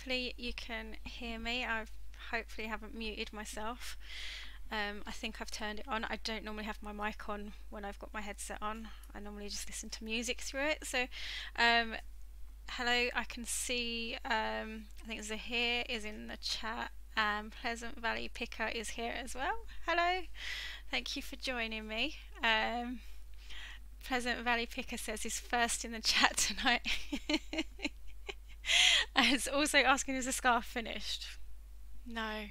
hopefully you can hear me. I've hopefully haven't muted myself. I think I've turned it on. I don't normally have my mic on when I've got my headset on. I normally just listen to music through it. So, um, hello, I can see, I think Zahir is in the chat, and Pleasant Valley Picker is here as well. Hello, thank you for joining me. Pleasant Valley Picker says he's first in the chat tonight. And it's also asking, is the scarf finished? No,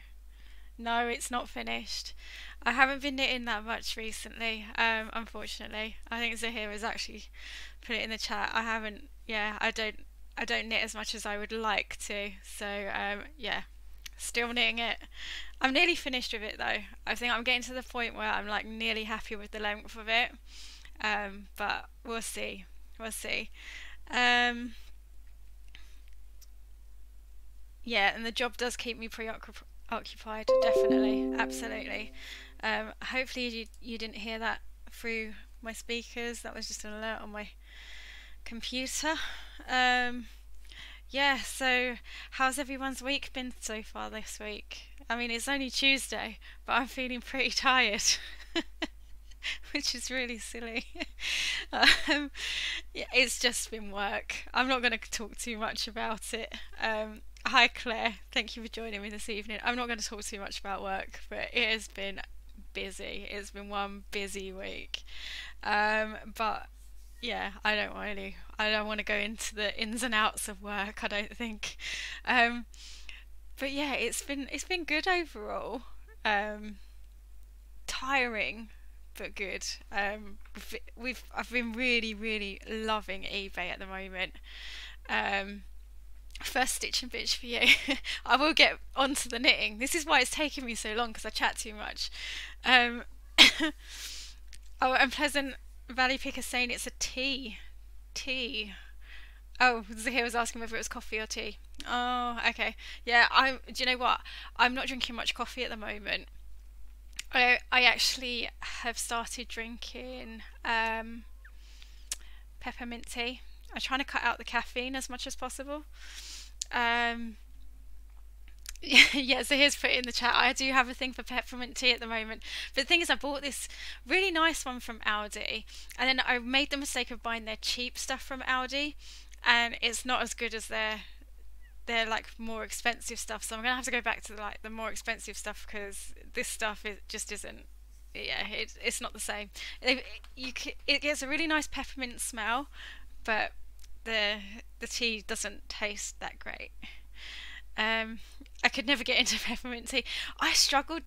no, it's not finished. I haven't been knitting that much recently, unfortunately. I think Zahir has actually put it in the chat. I haven't, yeah, I don't knit as much as I would like to. So, yeah, still knitting it. I'm nearly finished with it though. I think I'm getting to the point where I'm like nearly happy with the length of it. But we'll see. We'll see. Um, yeah, and the job does keep me preoccupied, definitely, absolutely. Hopefully you didn't hear that through my speakers. That was just an alert on my computer. Yeah, so how's everyone's week been so far this week? I mean, it's only Tuesday, but I'm feeling pretty tired, which is really silly. um, yeah, it's just been work. I'm not going to talk too much about it. Hi Claire, thank you for joining me this evening. I'm not going to talk too much about work, but it has been busy. It's been one busy week. But yeah, I don't want to go into the ins and outs of work, I don't think. Um, but yeah, it's been good overall. Um, Tiring, but good. I've been really loving eBay at the moment. Um, First stitch and bitch for you. I will get onto the knitting. This is why it's taking me so long because I chat too much. Um, oh, and Pleasant Valley Picker saying it's a tea. Tea. Oh, Zahir was asking whether it was coffee or tea. Oh, okay. Yeah, do you know what? I'm not drinking much coffee at the moment. I actually have started drinking peppermint tea. I'm trying to cut out the caffeine as much as possible. Um, yeah, so here's put it in the chat. I do have a thing for peppermint tea at the moment. But the thing is, I bought this really nice one from Aldi, and then I made the mistake of buying their cheap stuff from Aldi, and it's not as good as their like more expensive stuff. So I'm gonna have to go back to like the more expensive stuff because this stuff just isn't. Yeah, it's not the same. It gets a really nice peppermint smell, but the the tea doesn't taste that great. Um, I could never get into peppermint tea. I struggle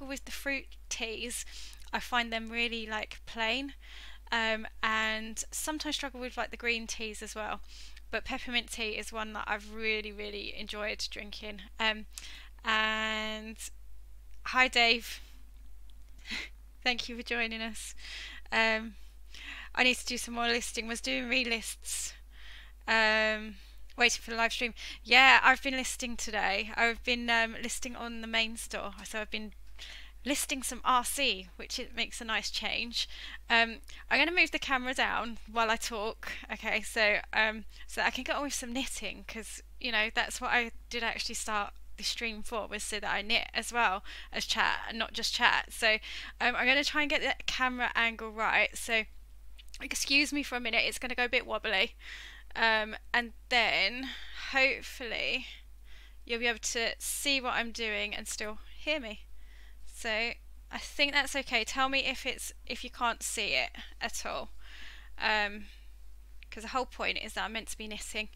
with the fruit teas. I find them really like plain, and sometimes struggle with like the green teas as well. But peppermint tea is one that I've really enjoyed drinking. And hi Dave, thank you for joining us. Um, I need to do some more listing. Was doing relists. Waiting for the live stream. Yeah, I've been listing today. I've been listing on the main store. So I've been listing some RC, which it makes a nice change. I'm going to move the camera down while I talk. Okay, so I can get on with some knitting because you know that's what I did actually start the stream for, was so that I knit as well as chat and not just chat. So I'm going to try and get the camera angle right. So excuse me for a minute. It's going to go a bit wobbly. And then hopefully you'll be able to see what I'm doing and still hear me. So I think that's okay. Tell me if you can't see it at all, because the whole point is that I'm meant to be knitting.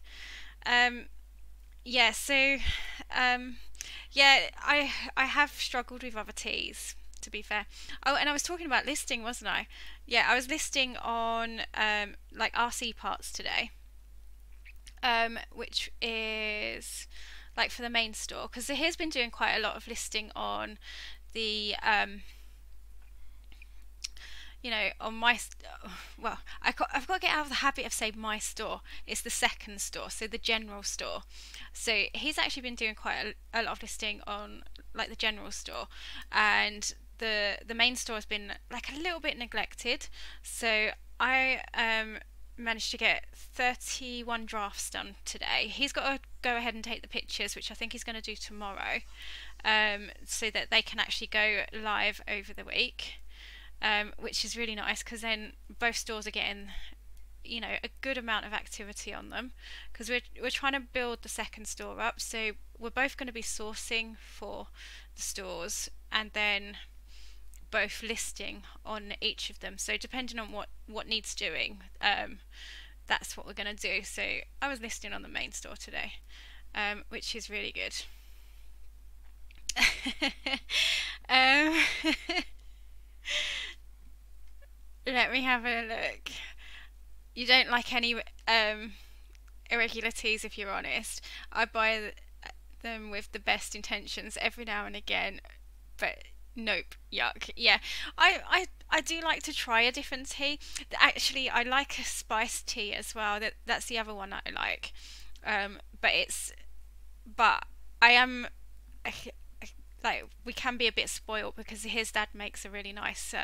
Yeah. So yeah, I have struggled with other teas, to be fair. Oh, and I was talking about listing, wasn't I? Yeah, I was listing on like RC parts today. Which is like for the main store, because he's been doing quite a lot of listing on the you know, on my well, I've got to get out of the habit of saying my store. It's the second store, so the general store. So he's actually been doing quite a lot of listing on like the general store, and the main store has been like a little bit neglected. So I managed to get 31 drafts done today. He's got to go ahead and take the pictures, which I think he's going to do tomorrow, so that they can actually go live over the week, which is really nice because then both stores are getting, you know, a good amount of activity on them, because we're trying to build the second store up, so we're both going to be sourcing for the stores and then both listing on each of them. So depending on what needs doing, that's what we're going to do. So I was listing on the main store today, which is really good. um, Let me have a look. You don't like any irregular teas, if you're honest. I buy them with the best intentions every now and again, but nope, yuck. Yeah, I do like to try a different tea. Actually, I like a spiced tea as well. That's the other one that I like. But but I am like, we can be a bit spoiled because his dad makes a really nice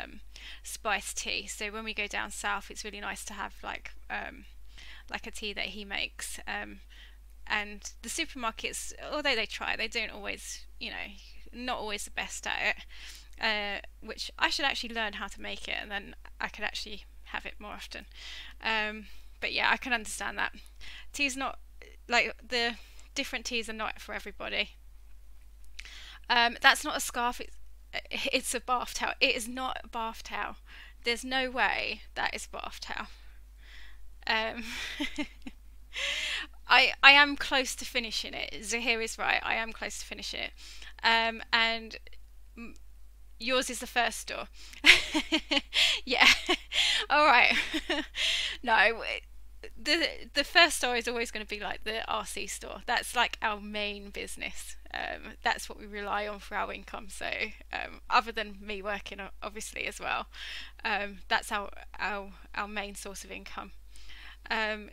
spiced tea. So when we go down south, it's really nice to have like a tea that he makes. And the supermarkets, although they try, they don't always, you know, not always the best at it. Which I should actually learn how to make it, and then I could actually have it more often. But yeah, I can understand that. Tea's not, like, the different teas are not for everybody. That's not a scarf. It's a bath towel. It is not a bath towel. There's no way that is a bath towel. Um, I am close to finishing it. Zahir is right. I am close to finishing it. And yours is the first store. Yeah. All right. No, the first store is always going to be like the RC store. That's like our main business. That's what we rely on for our income. So other than me working, obviously, as well, that's our main source of income.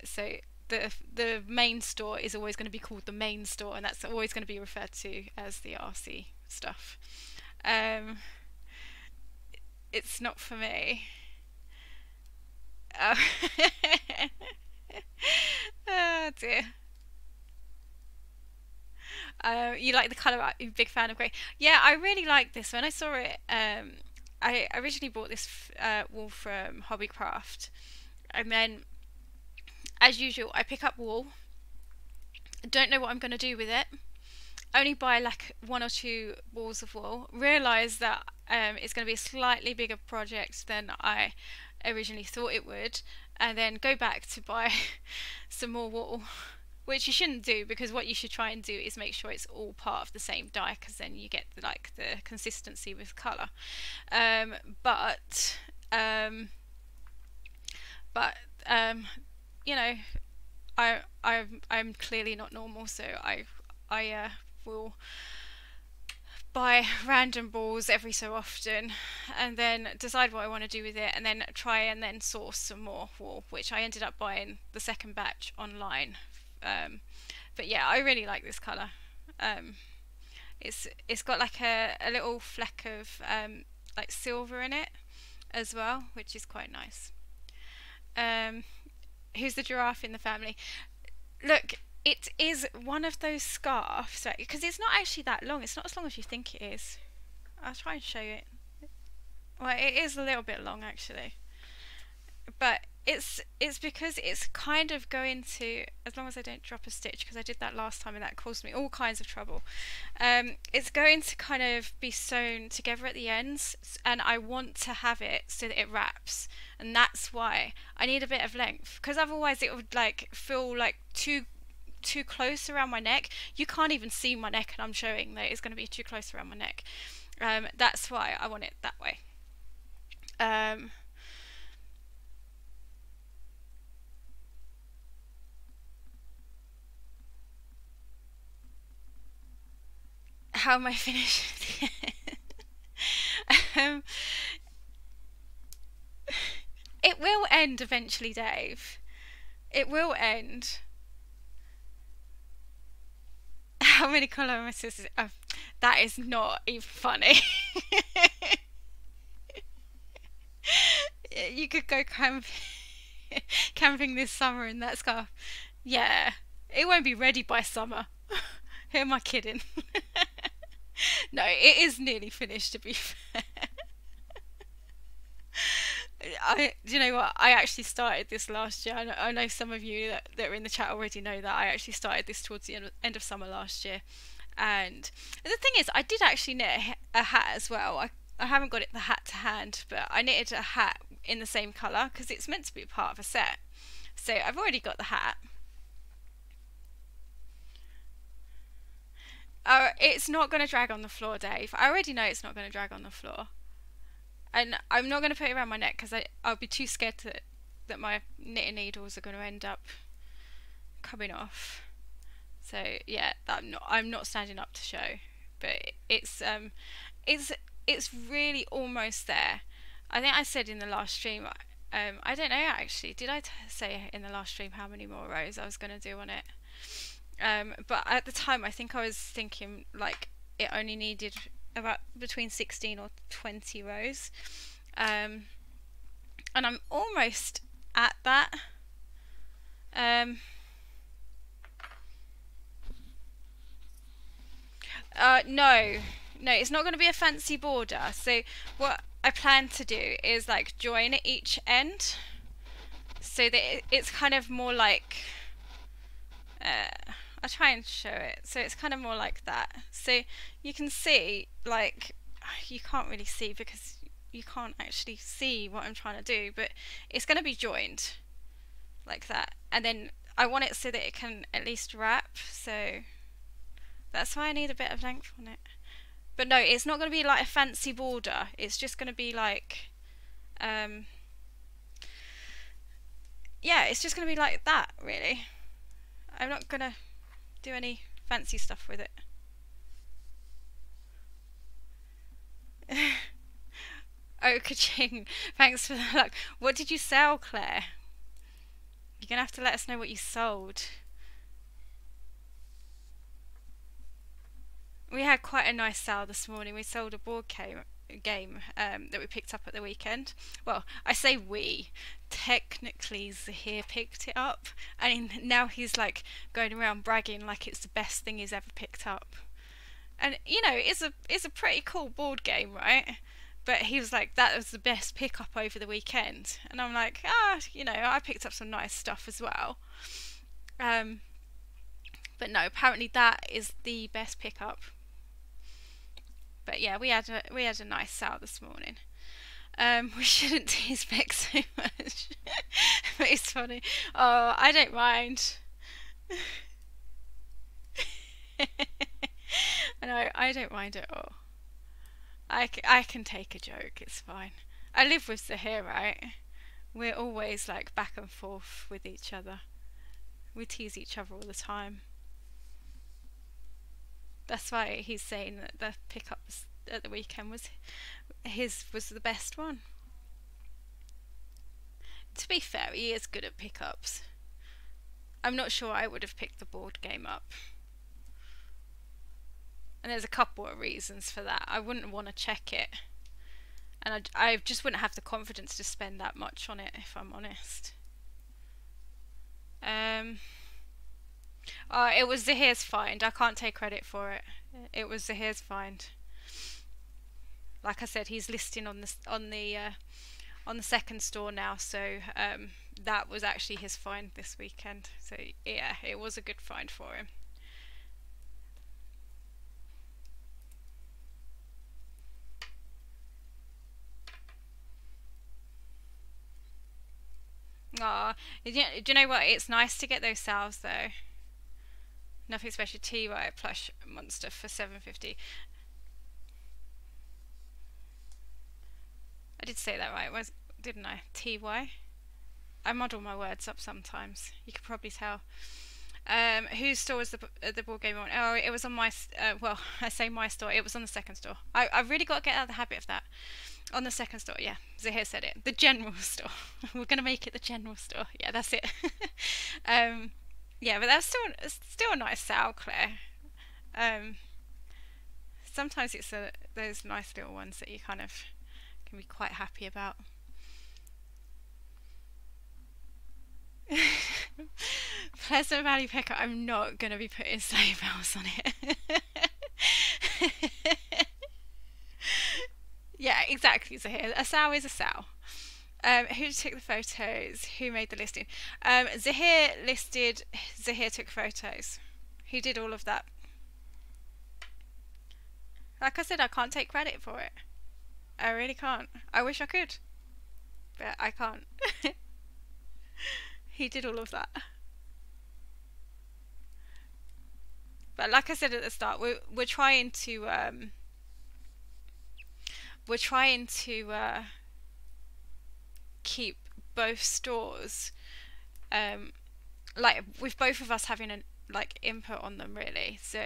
So the main store is always going to be called the main store, and that's always going to be referred to as the RC stuff. It's not for me. Oh, oh dear. You like the colour? You're a big fan of grey. Yeah, I really like this. When I saw it, I originally bought this wool from Hobbycraft, and then, as usual, I pick up wool. Don't know what I'm going to do with it. Only buy like one or two balls of wool. Realise that it's going to be a slightly bigger project than I originally thought it would, and then go back to buy some more wool, which you shouldn't do, because what you should try and do is make sure it's all part of the same dye, because then you get the consistency with colour. But but you know, I'm clearly not normal, so I will buy random balls every so often, and then decide what I want to do with it, and then try and then source some more wool, which I ended up buying the second batch online. But yeah, I really like this colour. It's got like a little fleck of like silver in it as well, which is quite nice. Who's the giraffe in the family? Look, it is one of those scarves, because it's not actually that long. It's not as long as you think it is. I'll try and show you it. Well, it is a little bit long actually, but it's because it's kind of going to, as long as I don't drop a stitch, because I did that last time and that caused me all kinds of trouble. It's going to kind of be sewn together at the ends, and I want to have it so that it wraps, and that's why I need a bit of length, because otherwise it would like feel like too close around my neck. You can't even see my neck, and I'm showing that it's going to be too close around my neck. That's why I want it that way. How am I finished? um, it will end eventually, Dave. It will end. How many colour are my sisters? Oh, that is not even funny. You could go camping. Camping this summer in that scarf. Yeah, it won't be ready by summer. Who am I kidding? No, it is nearly finished to be fair. Do you know what? I actually started this last year. I know some of you that are in the chat already know that I actually started this towards the end of summer last year. And the thing is, I did actually knit a hat as well. I haven't got the hat to hand, but I knitted a hat in the same colour because it's meant to be part of a set. So I've already got the hat. It's not going to drag on the floor, Dave. I already know it's not going to drag on the floor. And I'm not going to put it around my neck because I'll be too scared that my knitting needles are going to end up coming off. So yeah, I'm not standing up to show, but it's really almost there. I think I said in the last stream. I don't know actually. Did I say in the last stream how many more rows I was going to do on it? But at the time, I think I was thinking like it only needed about between 16 or 20 rows, and I'm almost at that. No, it's not going to be a fancy border. So what I plan to do is like join at each end, so that it's kind of more like. I'll try and show it. So it's kind of more like that. So you can see, like, you can't really see because you can't actually see what I'm trying to do, but it's going to be joined like that. And then I want it so that it can at least wrap. So that's why I need a bit of length on it. But no, it's not going to be like a fancy border. It's just going to be like, yeah, it's just going to be like that, really. I'm not going to do any fancy stuff with it. Oh, ka-ching. Thanks for the luck. What did you sell, Claire? You're going to have to let us know what you sold. We had quite a nice sale this morning. We sold a board game that we picked up at the weekend. Well, I say we. Technically, Zahir picked it up. And now he's like going around bragging like it's the best thing he's ever picked up. And, you know, it's a pretty cool board game, right? But he was like, that was the best pickup over the weekend. And I'm like, you know, I picked up some nice stuff as well. But no, apparently that is the best pickup. But yeah, we had a nice sale this morning. We shouldn't tease Beck so much. But it's funny. Oh, I don't mind. No, I don't mind at all. I can take a joke, it's fine. I live with Zahir, right? We're always like back and forth with each other. We tease each other all the time. That's why he's saying that the pickup at the weekend was the best one. To be fair, he is good at pickups. I'm not sure I would have picked the board game up. And there's a couple of reasons for that. I wouldn't want to check it. And I just wouldn't have the confidence to spend that much on it, if I'm honest. It was Zahir's find. I can't take credit for it. It was Zahir's find. Like I said, he's listing on the second store now, so that was actually his find this weekend. So yeah, it was a good find for him. Aw, do you know what? It's nice to get those sales though. Nothing special. TY plush monster for $7.50. I did say that right, didn't I? TY. I muddle my words up sometimes. You could probably tell. Whose store was the board game on? Oh, it was on my. Well, I say my store. It was on the second store. I really got to get out of the habit of that. On the second store, yeah. Zahir said it. The general store. We're gonna make it the general store. Yeah, that's it. Yeah, but that's still a nice sale, Claire. Sometimes it's those nice little ones that you kind of can be quite happy about. Pleasant Valley Picker, I'm not going to be putting sleigh bells on it. Yeah, exactly. So here, a sow is a sow. Who took the photos? Who made the listing? Zahir listed. Zahir took photos. He did all of that. Like I said, I can't take credit for it. I really can't. I wish I could, but I can't. He did all of that. But like I said at the start, we're trying to keep both stores, um, like with both of us having an like input on them really. So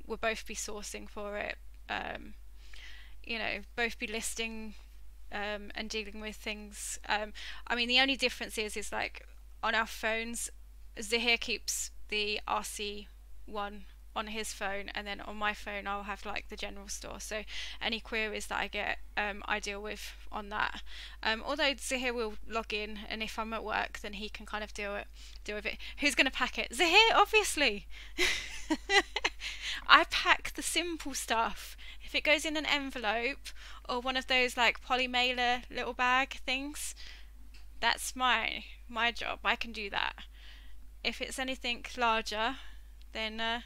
we'll both be sourcing for it. Um, both be listing and dealing with things. I mean, the only difference is like on our phones, Zahir keeps the RC one on his phone, and then on my phone I'll have like the general store. So any queries that I get, I deal with on that. Although Zahir will log in, and if I'm at work, then he can kind of deal with it. Who's going to pack it? Zahir, obviously. I pack the simple stuff. If it goes in an envelope or one of those like poly mailer little bag things, that's my job. I can do that. If it's anything larger, then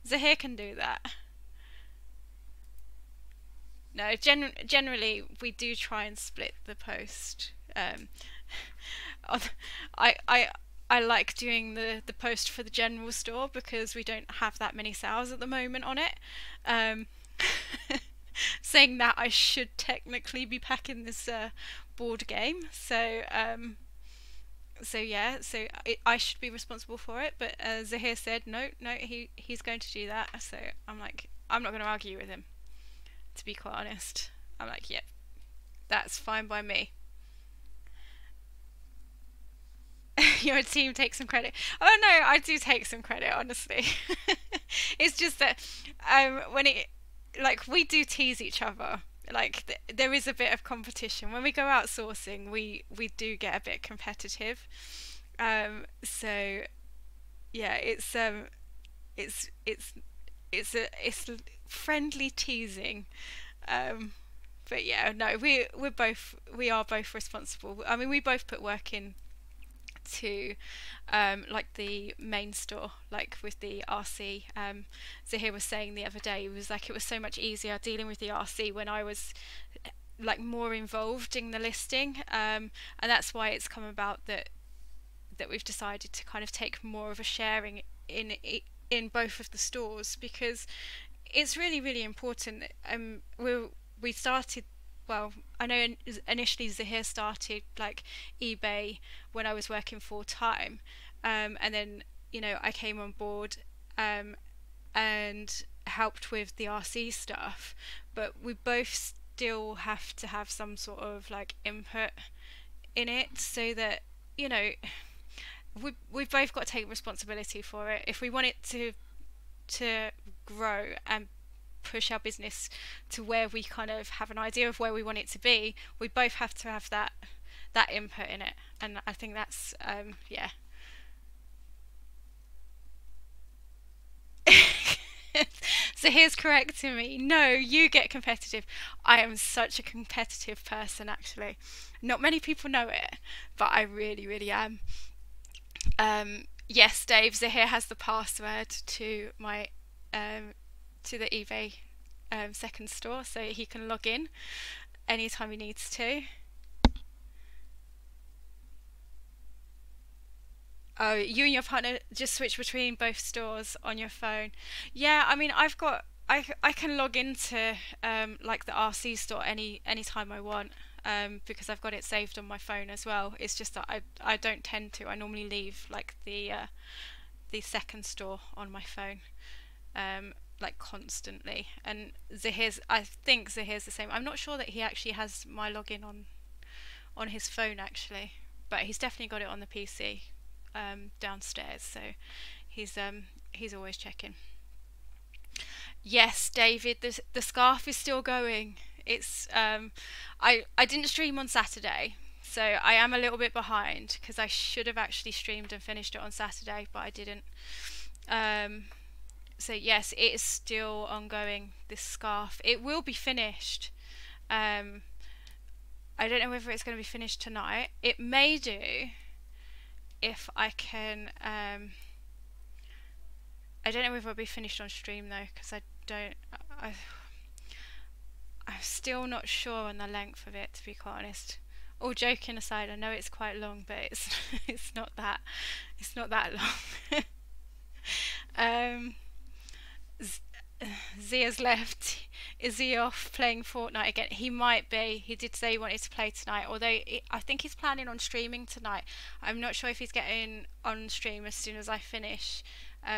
Zahir can do that. No, generally we do try and split the post. I I I like doing the post for the general store because we don't have that many sales at the moment on it. Um, saying that, I should technically be packing this board game, so yeah, I should be responsible for it. But Zahir said no, no, he's going to do that. So I'm like, I'm not going to argue with him. To be quite honest, I'm like, yep, that's fine by me. Your team takes some credit. Oh no, I do take some credit, honestly. It's just that when it like we do tease each other. Like there is a bit of competition when we go out sourcing. We do get a bit competitive. So yeah, it's it's it's friendly teasing. Um, but yeah, no, we are both responsible. I mean, we both put work in to like the main store, like with the RC. Zahir was saying the other day, it was like it was so much easier dealing with the RC when I was like more involved in the listing, and that's why it's come about that we've decided to kind of take more of a sharing in both of the stores, because it's really really important. We started, well, I know initially Zahir started like eBay when I was working full time, and then I came on board and helped with the RC stuff, but we both still have to have some sort of like input in it, so that you know we've both got to take responsibility for it if we want it to grow and push our business to where we kind of have an idea of where we want it to be. We both have to have that input in it, and I think that's yeah. So here's correcting me. No, you get competitive. I am such a competitive person, actually. Not many people know it, but I really, really am. Yes, Dave, Zahir has the password to my to the eBay second store, so he can log in anytime he needs to. Oh, you and your partner just switch between both stores on your phone. Yeah, I mean, I can log into like the RC store anytime I want, because I've got it saved on my phone as well. It's just that I don't tend to. I normally leave like the second store on my phone, like constantly. And I think Zahir's the same. I'm not sure that he actually has my login on his phone actually, but he's definitely got it on the PC downstairs. So he's always checking. Yes, David, the scarf is still going. It's I didn't stream on Saturday, So I am a little bit behind because I should have actually streamed and finished it on Saturday, but I didn't. Um, so yes, it is still ongoing. This scarf, it will be finished. Um, I don't know whether it's going to be finished tonight. It may do if I can. I don't know whether it'll be finished on stream though, because I don't. I, I'm still not sure on the length of it, to be quite honest. All joking aside, I know it's quite long, but it's it's not that long. um, Zia's left. Is he off playing Fortnite again? He might be. He did say he wanted to play tonight, although I think he's planning on streaming tonight. I'm not sure if he's getting on stream as soon as I finish,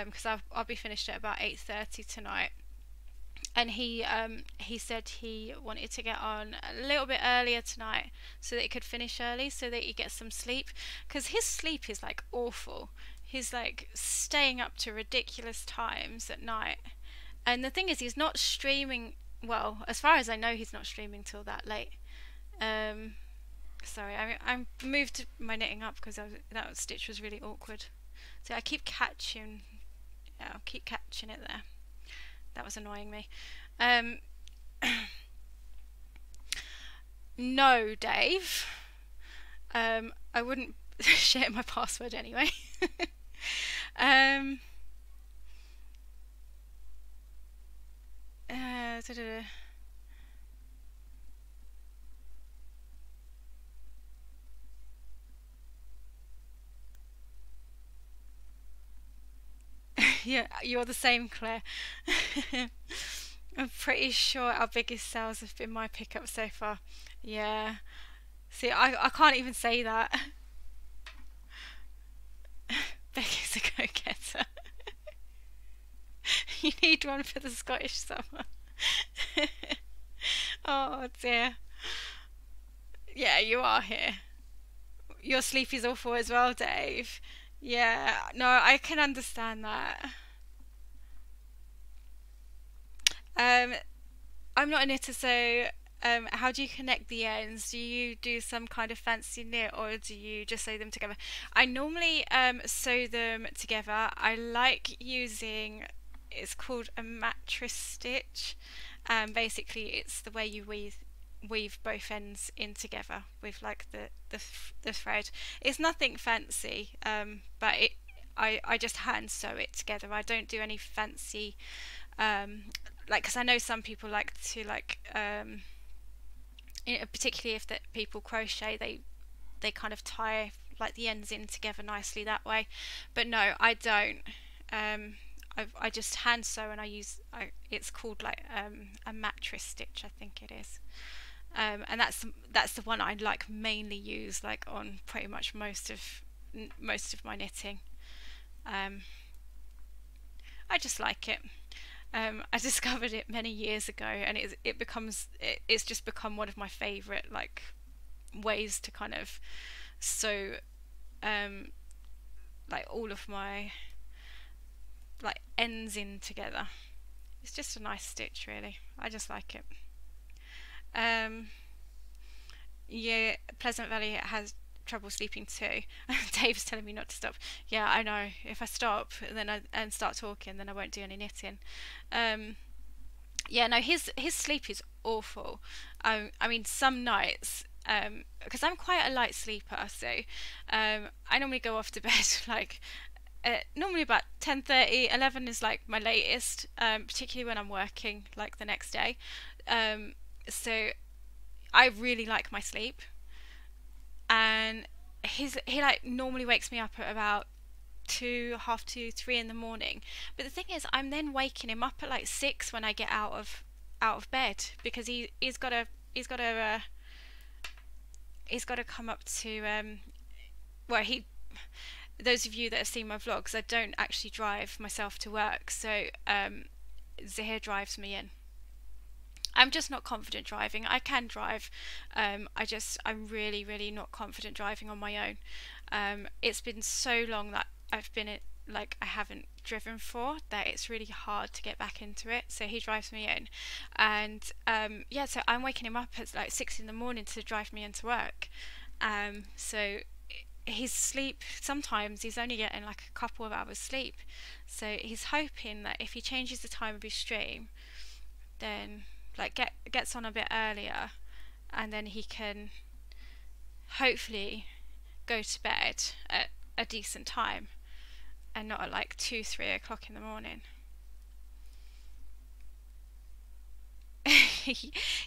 because I'll be finished at about 8:30 tonight. And he said he wanted to get on a little bit earlier tonight so that he could finish early, so that he gets some sleep, because his sleep is like awful. He's like staying up to ridiculous times at night. And the thing is, he's not streaming. Well, as far as I know, he's not streaming till that late. Sorry, I moved my knitting up because that stitch was really awkward. So I keep catching. Yeah, I'll keep catching it there. That was annoying me. No, Dave. I wouldn't share my password anyway. Da, da, da. Yeah, you're the same, Claire. I'm pretty sure our biggest sales have been my pickup so far. Yeah. See, I can't even say that. Beck is a go-getter. You need one for the Scottish summer. Oh dear. Yeah, you are here. Your sleep is awful as well, Dave. Yeah, no, I can understand that. Um, I'm not a knitter, so how do you connect the ends? Do you do some kind of fancy knit, or do you just sew them together? I normally sew them together. I like using, it's called a mattress stitch. Basically, it's the way you weave both ends in together with like the thread. It's nothing fancy, but I just hand sew it together. I don't do any fancy, like, because I know some people like to particularly if that people crochet, they kind of tie like the ends in together nicely that way. But no, I don't. I just hand sew, and it's called like a mattress stitch, I think it is. And that's the one I like mainly use like on pretty much most of my knitting. I just like it. I discovered it many years ago, and it's just become one of my favourite like ways to kind of sew like all of my like ends in together. It's just a nice stitch, really. I just like it. Yeah, Pleasant Valley has trouble sleeping too. Dave's telling me not to stop. Yeah, I know. If I stop and start talking, then I won't do any knitting. Yeah, no, his sleep is awful. I mean, some nights, because I'm quite a light sleeper, so I normally go off to bed like normally about 10:30, 11 is like my latest, particularly when I'm working like the next day. So I really like my sleep, and he like normally wakes me up at about 2, half 2, 3 in the morning. But the thing is, I'm then waking him up at like 6 when I get out of bed, because he's got to come up to well, those of you that have seen my vlogs, I don't actually drive myself to work, so Zahir drives me in. I'm just not confident driving. I can drive. I'm really, really not confident driving on my own. It's been so long that I haven't driven for, that it's really hard to get back into it. So he drives me in, and yeah, so I'm waking him up at like 6 in the morning to drive me into work. So his sleep, sometimes he's only getting like a couple of hours sleep. So he's hoping that if he changes the time of his stream, then like gets on a bit earlier, and then he can hopefully go to bed at a decent time and not at like 2, 3 o'clock in the morning.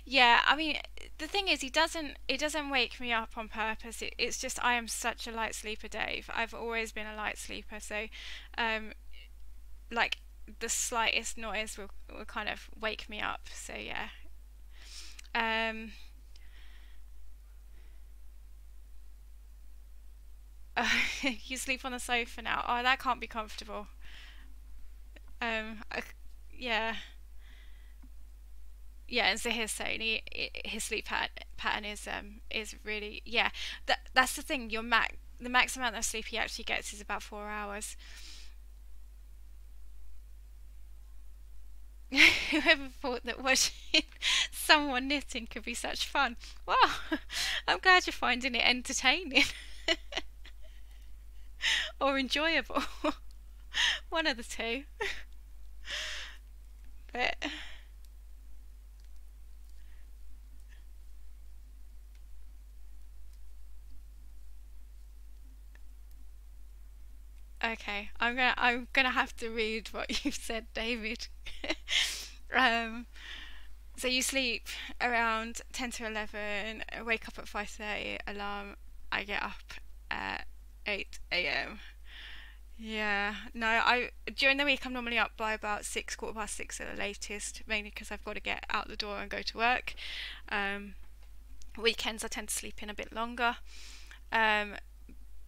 Yeah, I mean, the thing is, it doesn't wake me up on purpose. It's just I am such a light sleeper, Dave. I've always been a light sleeper, so um, like the slightest noise will kind of wake me up. So yeah. Um, you sleep on the sofa now. Oh, that can't be comfortable. I, yeah, yeah. And so his sleep pattern is really, yeah. That's the thing. The max amount of sleep he actually gets is about 4 hours. Whoever thought that watching someone knitting could be such fun? Wow, I'm glad you're finding it entertaining or enjoyable. One of the two. But okay, I'm gonna have to read what you've said, David. um, so you sleep around 10 to 11. Wake up at 5:30. Alarm. I get up at 8 a.m. Yeah, no, I during the week I'm normally up by about 6, quarter past 6 at the latest, mainly because I've got to get out the door and go to work. Um, Weekends I tend to sleep in a bit longer. Um,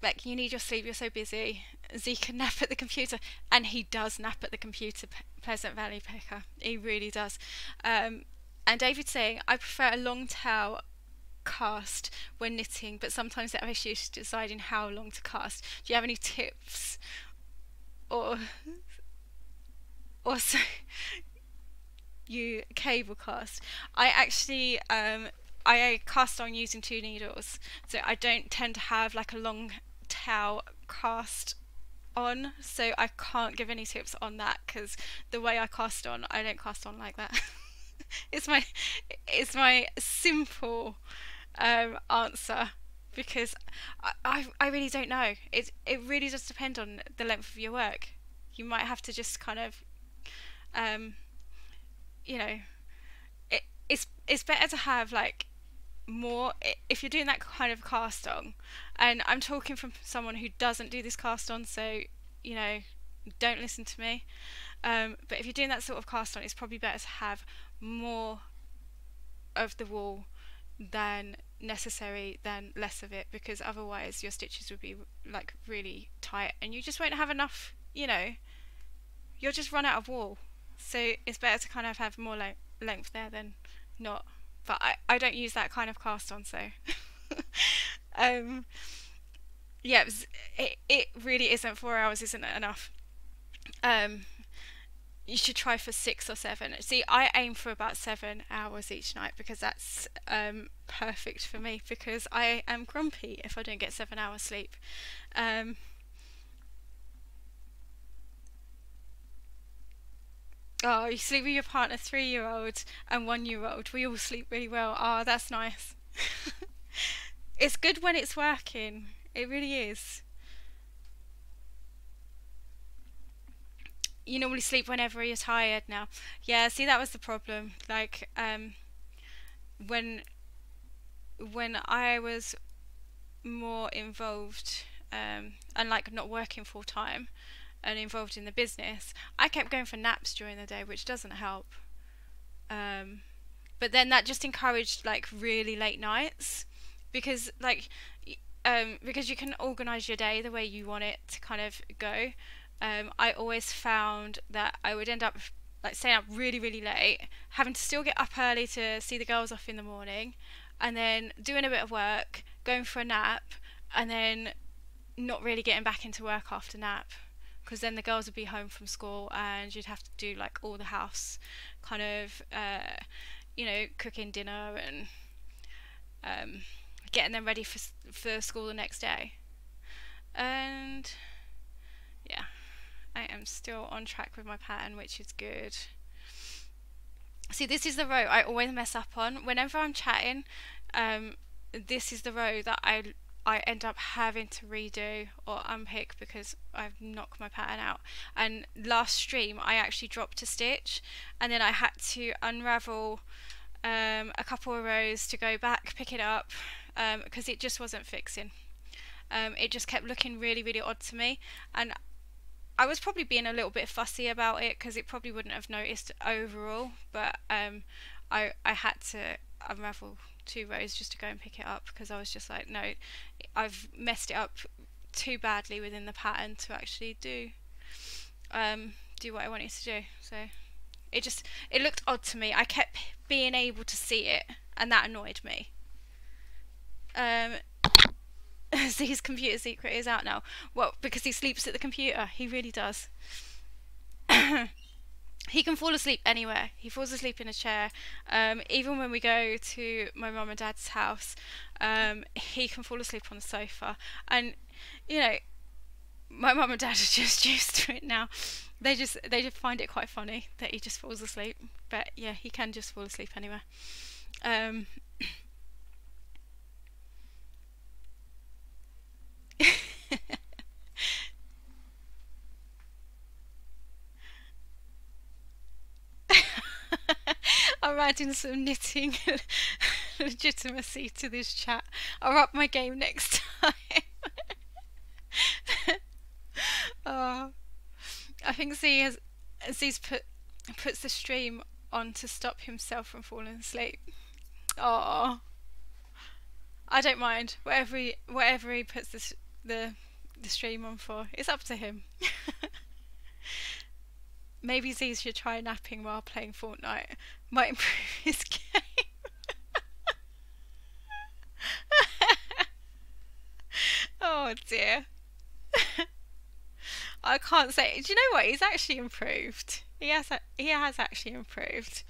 Beck, you need your sleep. You're so busy. Z can nap at the computer, and he does nap at the computer. Pleasant Valley Picker, he really does. Um, and David's saying I prefer a long tail cast when knitting, but sometimes I have issues deciding how long to cast. Do you have any tips or also you cable cast? I actually I cast on using 2 needles, so I don't tend to have like a long tail cast on, so I can't give any tips on that because the way I cast on, I don't cast on like that. it's my it's my simple answer because I really don't know. It really does depend on the length of your work. You might have to just kind of um, you know it's better to have like more if you're doing that kind of cast on, and I'm talking from someone who doesn't do this cast on, so you know don't listen to me. But if you're doing that sort of cast on, it's probably better to have more of the wool than necessary than less of it, because otherwise your stitches would be like really tight and you just won't have enough, you'll just run out of wool. So it's better to kind of have more length there than not. But I don't use that kind of cast on, so um, yeah, it really isn't. 4 hours isn't enough. Um, you should try for 6 or 7. See, I aim for about 7 hours each night because that's perfect for me, because I am grumpy if I don't get 7 hours sleep. Um, oh, you sleep with your partner, 3-year-old and 1-year-old. We all sleep really well. Oh, that's nice. It's good when it's working. It really is. You normally sleep whenever you're tired now. Yeah, see, that was the problem. Like, when I was more involved, and like not working full time and involved in the business, I kept going for naps during the day, which doesn't help. Um, but then that just encouraged like really late nights, because like because you can organize your day the way you want it to kind of go. I always found that I would end up like staying up really really late, having to still get up early to see the girls off in the morning, and then doing a bit of work, going for a nap, and then not really getting back into work after nap, because then the girls would be home from school and you'd have to do like all the house kind of cooking dinner and um, getting them ready for school the next day. And yeah, I am still on track with my pattern, which is good. See, this is the row I always mess up on. Whenever I'm chatting, this is the row that I end up having to redo or unpick because I've knocked my pattern out. And last stream, I actually dropped a stitch, and then I had to unravel a couple of rows to go back, pick it up, because it just wasn't fixing. It just kept looking really, really odd to me, and I was probably being a little bit fussy about it because it probably wouldn't have noticed overall, but I had to unravel 2 rows just to go and pick it up because I was just like, no, I've messed it up too badly within the pattern to actually do what I wanted to do. So it looked odd to me. I kept being able to see it, and that annoyed me. So his computer secret is out now. Well, because he sleeps at the computer. He really does. He can fall asleep anywhere. He falls asleep in a chair. Even when we go to my mum and dad's house, he can fall asleep on the sofa. And, you know, my mum and dad are just used to it now. They just find it quite funny that he just falls asleep. But yeah, he can just fall asleep anywhere. I'm adding some knitting legitimacy to this chat. I'll up my game next time. Oh, I think Z's puts the stream on to stop himself from falling asleep. Oh, I don't mind whatever he puts the stream on for. It's up to him. Maybe Z should try napping while playing Fortnite. Might improve his game. Oh dear. I can't say. Do you know what? He's actually improved. He has actually improved.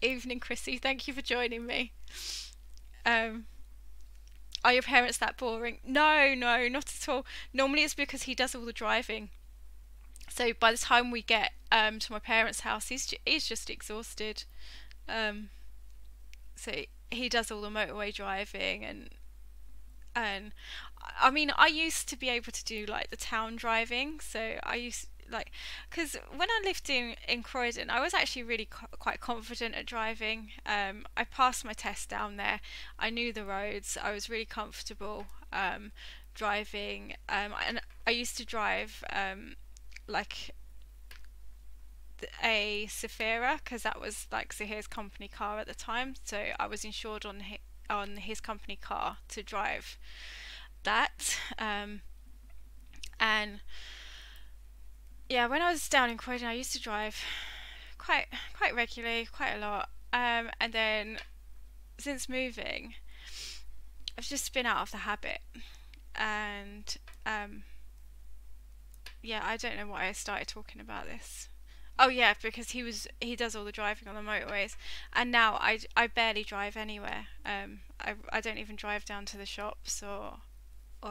Evening, Chrissy. Thank you for joining me. Are your parents that boring? No, not at all. Normally it's because he does all the driving. So by the time we get to my parents' house, he's just exhausted. So he does all the motorway driving, and I mean, I used to be able to do like the town driving. So I used because when I lived in Croydon, I was actually really quite confident at driving. I passed my test down there. I knew the roads. I was really comfortable driving. And I used to drive like a Zafira because that was like Zahir's company car at the time. So I was insured on his company car to drive that. And yeah, when I was down in Croydon, I used to drive quite regularly, quite a lot. And then since moving, I've just been out of the habit. And yeah, I don't know why I started talking about this. Oh yeah, because he does all the driving on the motorways, and now I barely drive anywhere. I don't even drive down to the shops or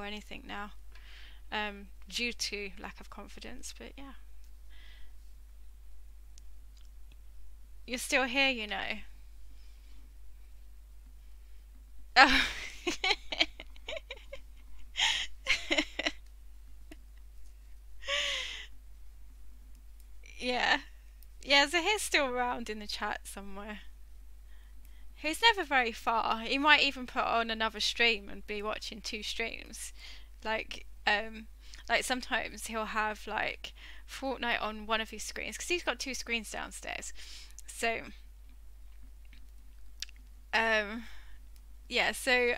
anything now. Due to lack of confidence, but yeah. You're still here, you know. Oh. Yeah. Yeah, so he's still around in the chat somewhere. He's never very far. He might even put on another stream and be watching 2 streams. Like sometimes he'll have like Fortnite on one of his screens because he's got 2 screens downstairs. So yeah, so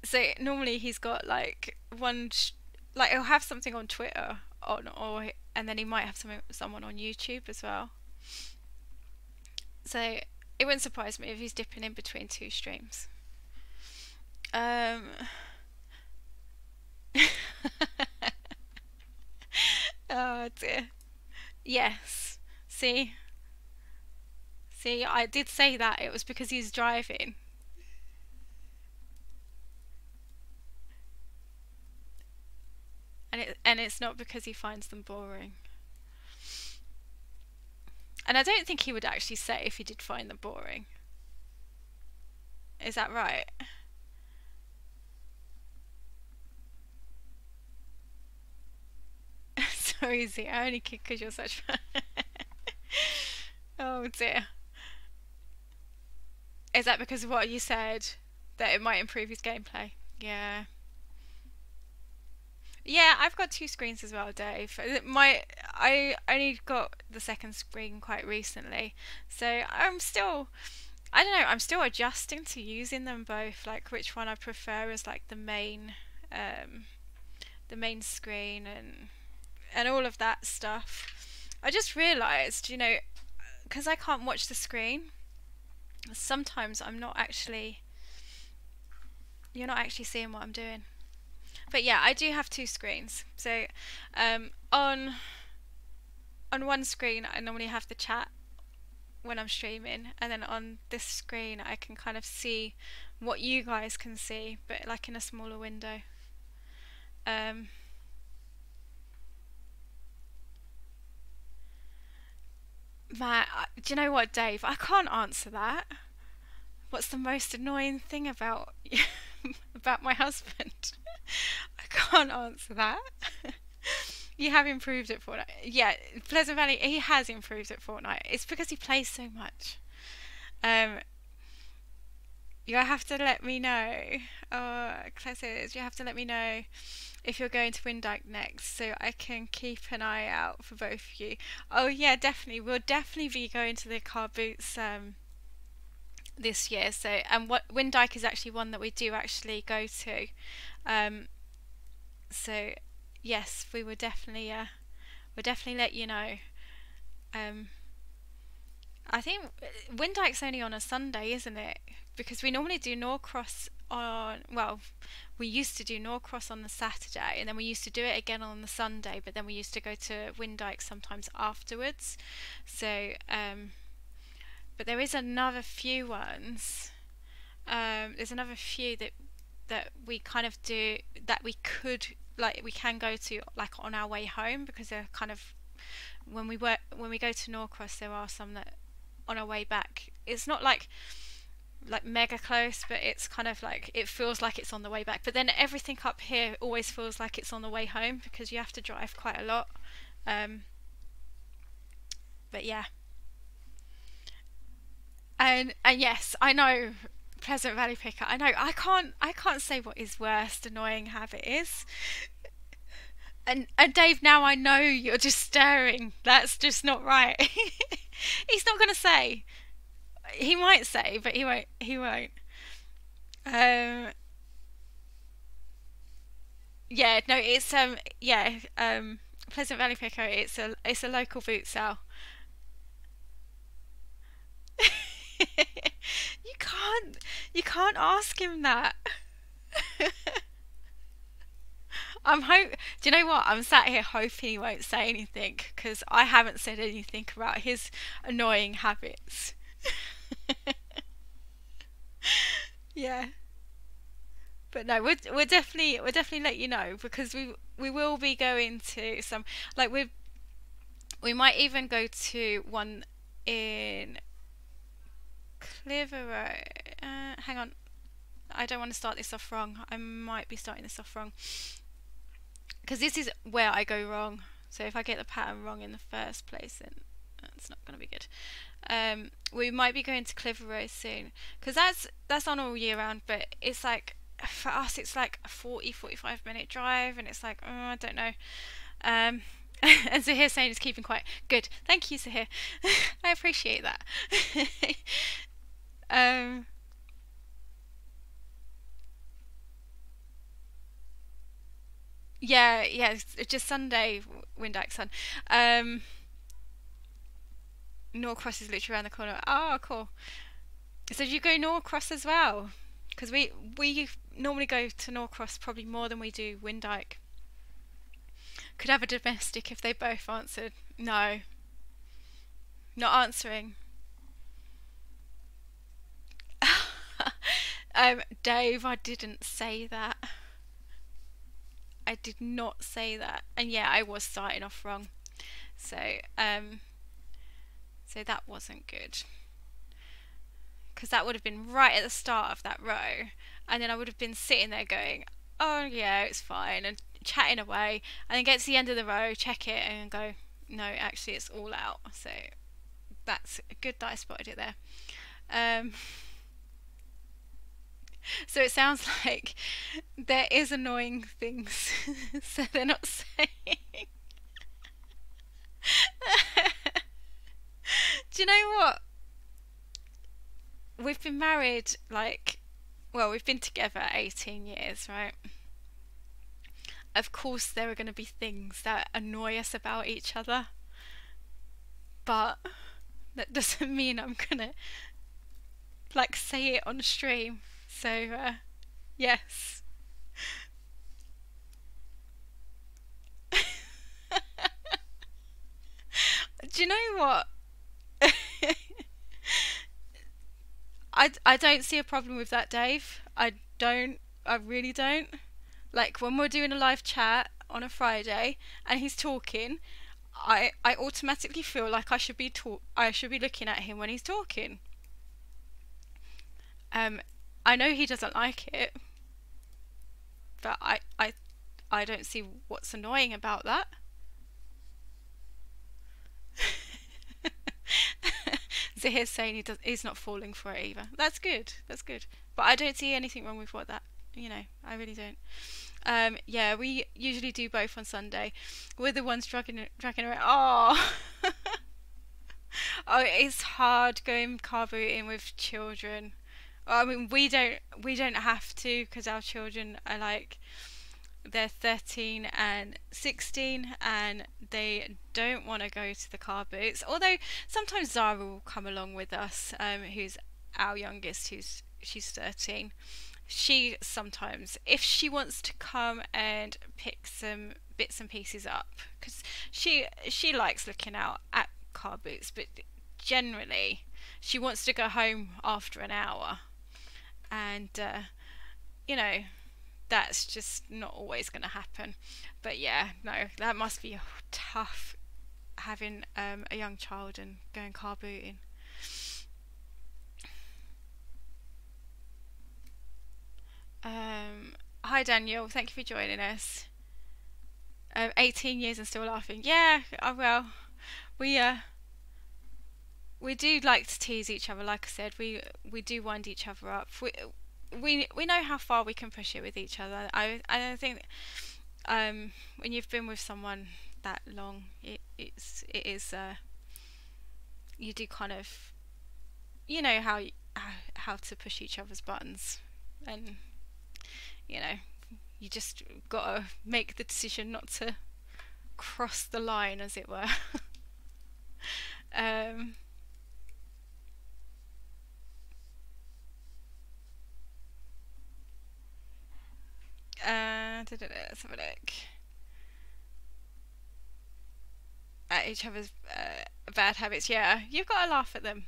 so normally he's got like like he'll have something on Twitter on, and then he might have someone on YouTube as well. So it wouldn't surprise me if he's dipping in between 2 streams. Oh dear. Yes. See? See, I did say that it was because he's driving. And it's not because he finds them boring. And I don't think he would actually say if he did find them boring. Is that right? Sorry, Z, I only kid because you're such fun. Oh dear. Is that because of what you said? That it might improve his gameplay? Yeah. Yeah, I've got two screens as well, Dave. I only got the second screen quite recently, so I don't know, I'm still adjusting to using them both, like which one I prefer as like um the main screen and all of that stuff. I just realised, because I can't watch the screen, sometimes you're not actually seeing what I'm doing. But yeah, I do have two screens. So um, on on one screen, I normally have the chat when I'm streaming, and then on this screen, I can kind of see what you guys can see, but like in a smaller window. Um, Matt, do you know what, Dave? I can't answer that. What's the most annoying thing about about my husband? I can't answer that. You have improved at Fortnite. Yeah, Pleasant Valley, he has improved at Fortnite. It's because he plays so much. Um, you have to let me know. Claire says you have to let me know if you're going to Windike next, so I can keep an eye out for both of you. Oh yeah, definitely. We'll definitely be going to the car boots this year. So, and what Windike is actually one that we do actually go to. Um, so yes, we'll definitely let you know. Um, I think Windike's only on a Sunday, isn't it? Because we normally do Norcross on, well, we used to do Norcross on the Saturday, and then we used to do it again on the Sunday, but then we used to go to Windike sometimes afterwards. So, but there is another few ones. There's another few that we kind of do that we could, like, we can go to like on our way home, because they're kind of when we go to Norcross, there are some that on our way back. It's not like mega close, but it's kind of like it feels like it's on the way back. But then everything up here always feels like it's on the way home because you have to drive quite a lot. Um, but yeah, and yes, I know Pleasant Valley Picker. I know I can't say what his worst annoying habit is. And Dave, now I know you're just staring. That's just not right. He's not gonna say. He might say, but he won't. He won't. Um, yeah, no, it's yeah, Pleasant Valley Picker. It's a local boot sale. you can't you can't ask him that. Do you know what? I'm sat here hoping he won't say anything because I haven't said anything about his annoying habits. Yeah, but no, we'll definitely let you know because we will be going to some, like we might even go to one in Clitheroe. Hang on, I don't want to start this off wrong. I might be starting this off wrong because this is where I go wrong. So if I get the pattern wrong in the first place, then that's not going to be good. We might be going to Clitheroe soon because that's on all year round, but it's like for us it's like a 45 minute drive, and it's like, oh, I don't know. Um, and Zahir saying it's keeping quiet. Good, thank you, Zahir. I appreciate that. um, yeah, yeah, it's just Sunday, Windike Sun. Norcross is literally around the corner. Oh, cool. So do you go Norcross as well? Because we normally go to Norcross probably more than we do Windike. Could have a domestic if they both answered. No, not answering. Dave, I didn't say that. I did not say that. And yeah, I was starting off wrong. So, um, so that wasn't good. Because that would have been right at the start of that row. And then I would have been sitting there going, oh yeah, it's fine, and chatting away. And then get to the end of the row, check it, and go, no, actually, it's all out. So that's good that I spotted it there. Um, so it sounds like there is annoying things, so they're not saying. Do you know what? We've been married well, we've been together 18 years, right? Of course, there are going to be things that annoy us about each other, but that doesn't mean I'm gonna say it on stream. So, yes. Do you know what? I don't see a problem with that, Dave. I don't. I really don't. Like when we're doing a live chat on a Friday and he's talking, I automatically feel like I should be looking at him when he's talking. Um, I know he doesn't like it, but I don't see what's annoying about that. Zahir's saying he's not falling for it either. That's good. That's good. But I don't see anything wrong with what that. I really don't. Yeah, we usually do both on Sunday. We're the ones dragging around. Oh, oh, it's hard going car booting with children. I mean, we don't have to because our children are they're 13 and 16 and they don't want to go to the car boots. Although sometimes Zara will come along with us, who's our youngest, she's 13. She sometimes, if she wants to come and pick some bits and pieces up, because she likes looking out at car boots, but generally she wants to go home after an hour, and you know that's just not always going to happen. But yeah, no, that must be tough having a young child and going car booting. Hi Daniel, thank you for joining us. 18 years and still laughing. Yeah, well, we we do like to tease each other. Like I said, we do wind each other up. We know how far we can push it with each other. I think when you've been with someone that long, it is you do kind of how to push each other's buttons, and you know you just gotta make the decision not to cross the line, as it were. um, let's have a look at each other's bad habits. Yeah, you've got to laugh at them.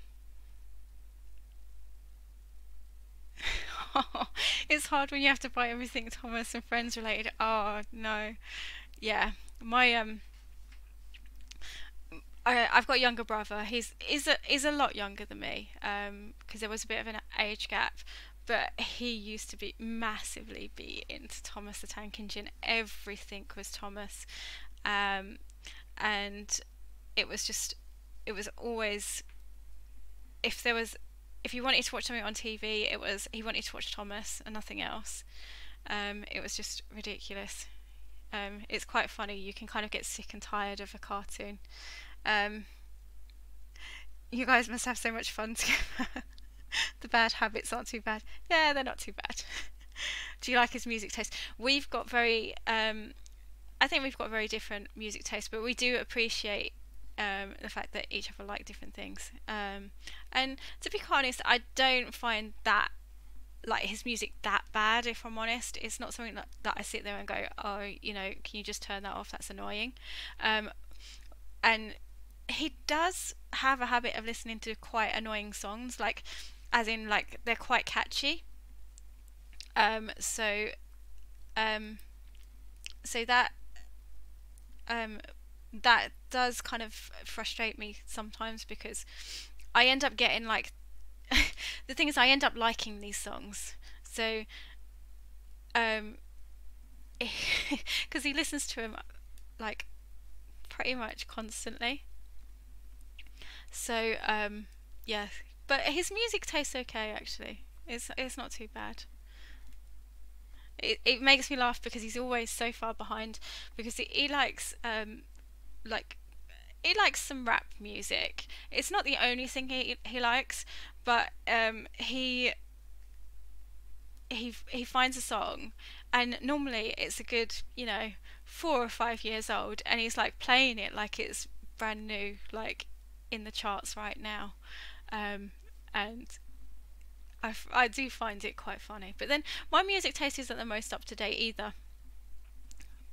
It's hard when you have to buy everything Thomas and Friends related. Oh no, yeah. My I've got a younger brother. He's a lot younger than me. Because there was a bit of an age gap, but he used to be massively into Thomas the Tank Engine. Everything was Thomas, um, and it was just it was always if there was if you wanted to watch something on TV, it was he wanted to watch Thomas and nothing else. It was just ridiculous. It's quite funny. You can kind of get sick and tired of a cartoon. Um, you guys must have so much fun together. The bad habits aren't too bad. Yeah, they're not too bad. Do you like his music taste? We've got very, I think we've got very different music tastes, but we do appreciate the fact that each of us like different things. And to be quite honest, I don't find that his music that bad. If I'm honest, it's not something that I sit there and go, oh, can you just turn that off? That's annoying. And he does have a habit of listening to quite annoying songs, as in they're quite catchy. So um, so that um, that does kind of frustrate me sometimes because I end up getting like the thing is I end up liking these songs. So um, because he listens to him like pretty much constantly. So yeah, but his music tastes okay actually. It's not too bad. It makes me laugh because he's always so far behind because he likes like he likes some rap music. It's not the only thing he likes, but he finds a song, and normally it's a good 4 or 5 years old, and he's like playing it like it's brand new, like in the charts right now, and I do find it quite funny. But then my music taste isn't the most up to date either.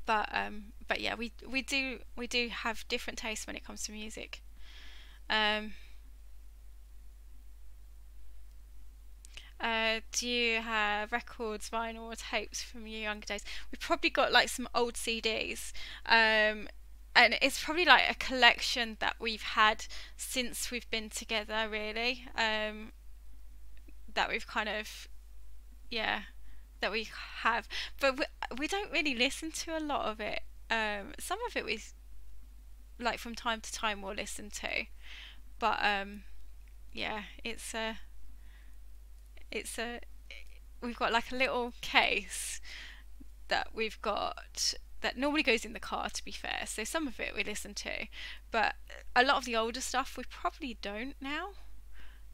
But yeah, we do have different tastes when it comes to music. Um, do you have records, vinyl, or tapes from your younger days? We've probably got like some old CDs, and it's probably like a collection that we've had since we've been together, really. That we've kind of, yeah, that we have, but we don't really listen to a lot of it. Some of it we like from time to time we'll listen to, but yeah, it's a we've got like a little case that we've got that normally goes in the car, to be fair. So some of it we listen to, but a lot of the older stuff we probably don't now,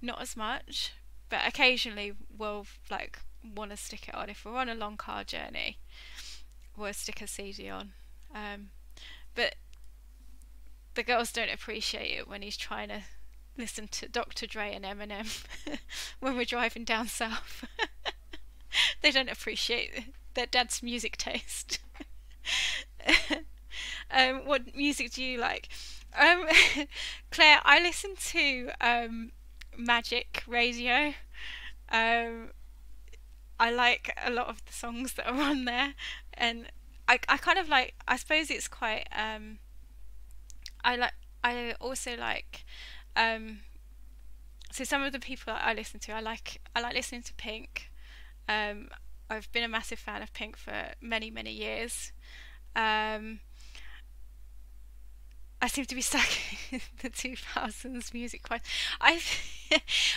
not as much. But occasionally we'll like want to stick it on if we're on a long car journey. We'll stick a CD on. But the girls don't appreciate it when he's trying to listen to Dr. Dre and Eminem when we're driving down south. They don't appreciate their dad's music taste. What music do you like? Um, Claire, I listen to Magic Radio. Um, I like a lot of the songs that are on there, and I kind of like. I suppose it's quite. I like. I also like. Um, so some of the people that I listen to, I like. I like listening to Pink. Um, I've been a massive fan of Pink for many many years. Um, I seem to be stuck in the 2000s music quite. I,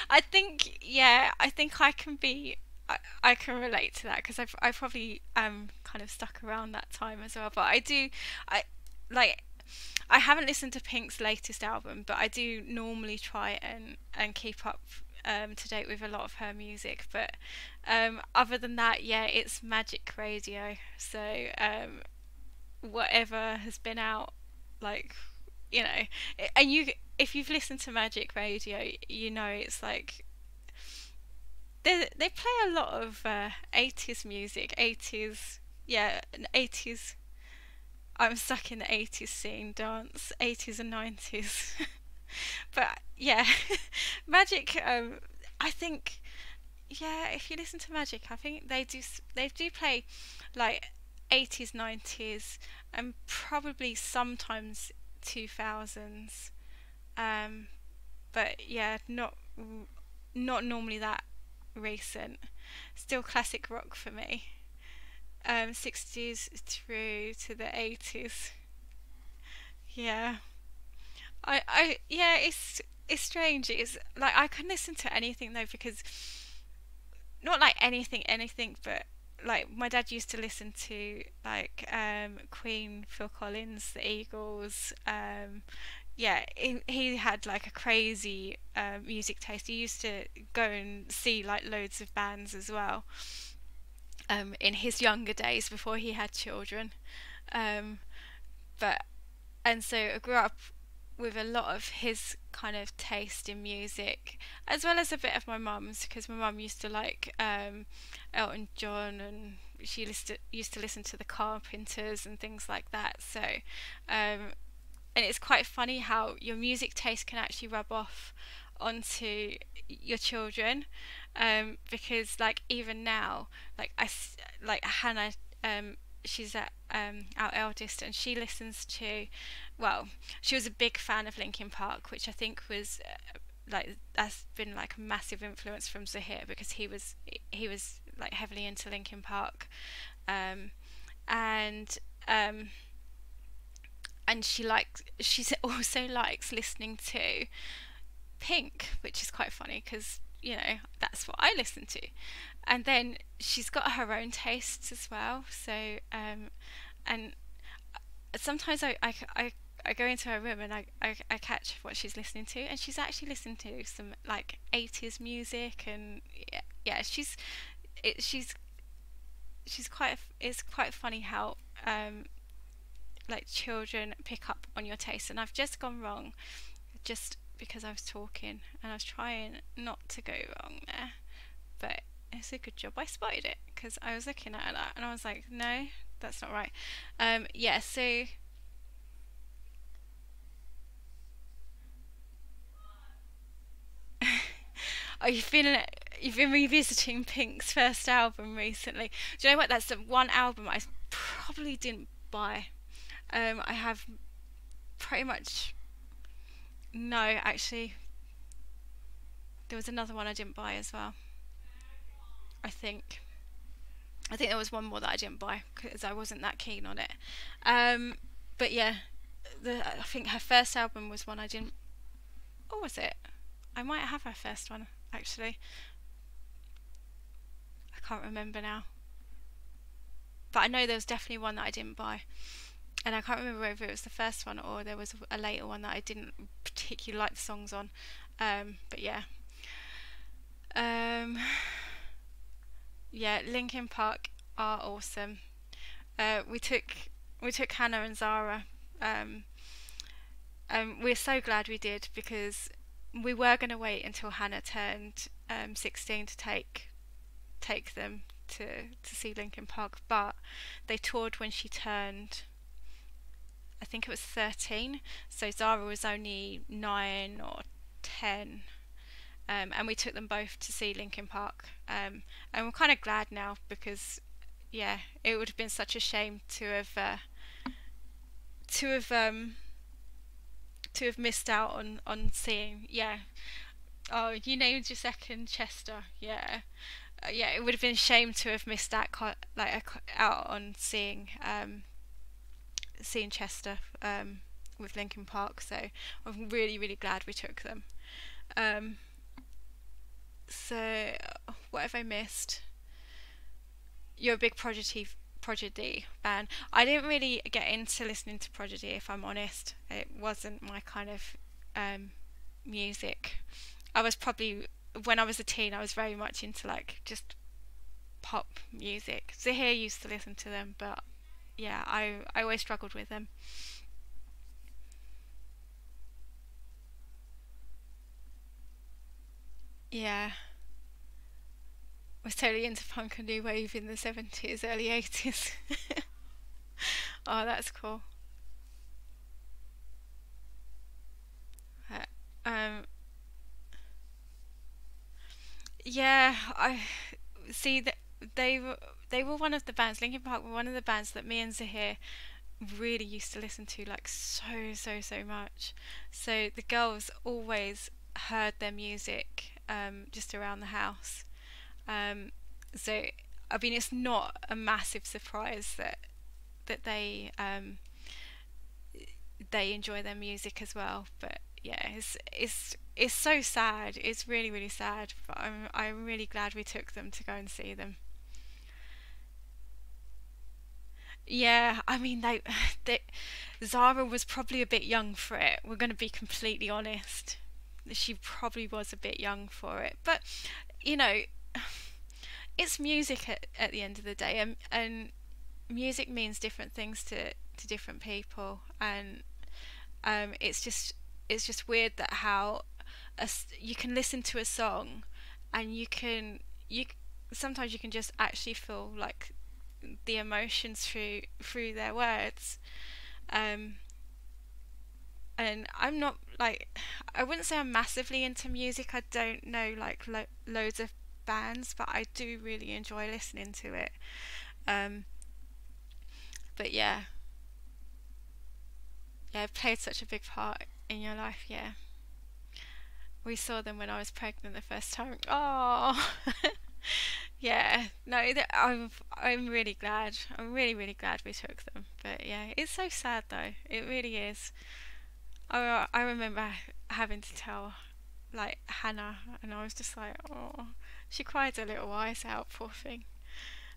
I think yeah, I think I can be. I can relate to that because I probably am kind of stuck around that time as well. But I do, I like. I haven't listened to Pink's latest album, but I do normally try and keep up to date with a lot of her music. But other than that, yeah, it's Magic Radio. So whatever has been out, like you know, and you if you've listened to Magic Radio, you know it's like they play a lot of 80s music, 80s, yeah, 80s. I'm stuck in the 80s scene, dance, 80s and 90s. But yeah, Magic. I think yeah, if you listen to Magic, I think they do play like 80s, 90s, and probably sometimes 2000s. Um, but yeah, not normally that recent. Still classic rock for me. 60s through to the 80s. Yeah. Yeah, it's strange. It's like I can listen to anything though because not like anything, but like my dad used to listen to like Queen, Phil Collins, the Eagles. Yeah, he had like a crazy music taste. He used to go and see like loads of bands as well. In his younger days before he had children. Um, but and so I grew up with a lot of his kind of taste in music, as well as a bit of my mum's, because my mum used to like Elton John, and she used to listen to the Carpenters and things like that. So, and it's quite funny how your music taste can actually rub off onto your children, because like even now, like like Hannah, she's our eldest, and she listens to, well, she was a big fan of Linkin Park, which I think was like that's been like a massive influence from Zahir, because he was like heavily into Linkin Park, um, and um, and she also likes listening to Pink, which is quite funny because that's what I listen to. And then she's got her own tastes as well. So and sometimes I go into her room and I catch what she's listening to, and she's actually listening to some like 80s music, and yeah, it, she's quite it's quite funny how like children pick up on your taste. And I've just gone wrong just because I was talking, and I was trying not to go wrong there, but it's a good job I spotted it, because I was looking at that and I was like, no, that's not right. Yeah, so oh, you've been revisiting Pink's first album recently. Do you know what? That's the one album I probably didn't buy. I have pretty much no, actually, there was another one I didn't buy as well. I think. I think there was one more that I didn't buy because I wasn't that keen on it. Um, but yeah, I think her first album was one I didn't. Or was it? I might have her first one actually. I can't remember now. But I know there was definitely one that I didn't buy, and I can't remember whether it was the first one or there was a later one that I didn't particularly like the songs on. But yeah, um, yeah, Linkin Park are awesome. Uh, we took we took Hannah and Zara. Um, we're so glad we did, because we were going to wait until Hannah turned 16 to take them to see Linkin Park, but they toured when she turned, I think it was 13, so Zara was only 9 or 10, and we took them both to see Linkin Park, and we're kind of glad now, because yeah, it would have been such a shame to have to have missed out on seeing. Yeah. Oh, you named your second Chester. Yeah. Yeah, it would have been a shame to have missed that out on seeing Chester with Linkin Park. So I'm really really glad we took them. Um, so what have I missed? You're a big Prodigy fan. I didn't really get into listening to Prodigy, if I'm honest. It wasn't my kind of music. I was probably When I was a teen, I was very much into like just pop music. Zahir used to listen to them, but yeah, I always struggled with them. Yeah, was totally into punk and new wave in the 70s, early 80s. Oh, that's cool. Uh, Um, yeah, I see that they were they were one of the bands. Linkin Park were one of the bands that me and Zahir really used to listen to, like so much. So the girls always heard their music just around the house. Um, so I mean, it's not a massive surprise that they enjoy their music as well. But yeah, it's so sad. It's really really sad. But I'm really glad we took them to go and see them. Yeah, I mean they Zara was probably a bit young for it. We're going to be completely honest. She probably was a bit young for it, but you know, it's music at the end of the day, and music means different things to different people, and it's just weird that how you can listen to a song, and you sometimes you can just actually feel like the emotions through their words. Um, And I'm not like, I wouldn't say I'm massively into music. I don't know like loads of bands, but I do really enjoy listening to it. Um, but yeah, yeah, it played such a big part in your life. Yeah, we saw them when I was pregnant the first time. Oh, yeah. No, I'm really glad. I'm really really glad we took them. But yeah, it's so sad though. It really is. I remember having to tell like Hannah, and I was just like, oh, she cried her little eyes out, poor thing.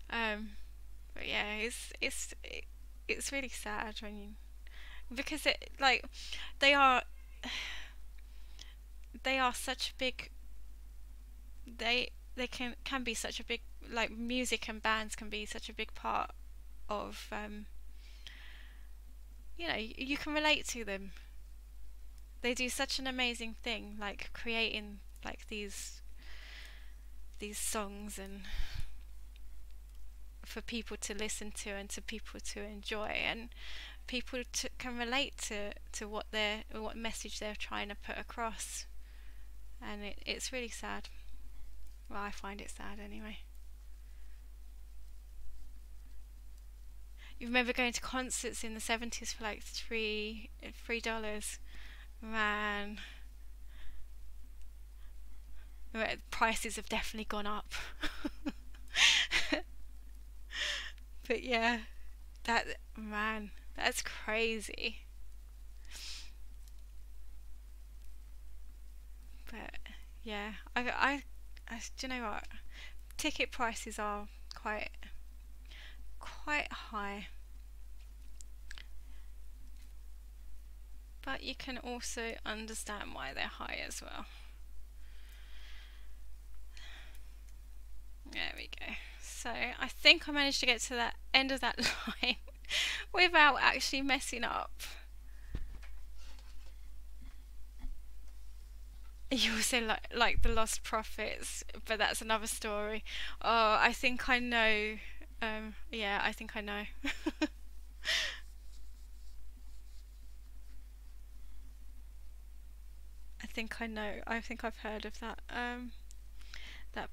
Um, but yeah, it's really sad when you, because it like they are they are such a big, they can be such a big, like music and bands can be such a big part of you can relate to them. They do such an amazing thing, like creating like these songs and for people to listen to and to people to enjoy, and people can relate to what message they're trying to put across, and it's really sad. Well, I find it sad anyway. You remember going to concerts in the 70s for like $3, man. Prices have definitely gone up. But yeah, that man, that's crazy. But yeah, do you know what? Ticket prices are quite high, but you can also understand why they're high as well. There we go. So I think I managed to get to that end of that line without actually messing up. You also like the Lost Prophets, but that's another story. Oh, I think I know. Yeah, I think I know. I think I know. I think I've heard of that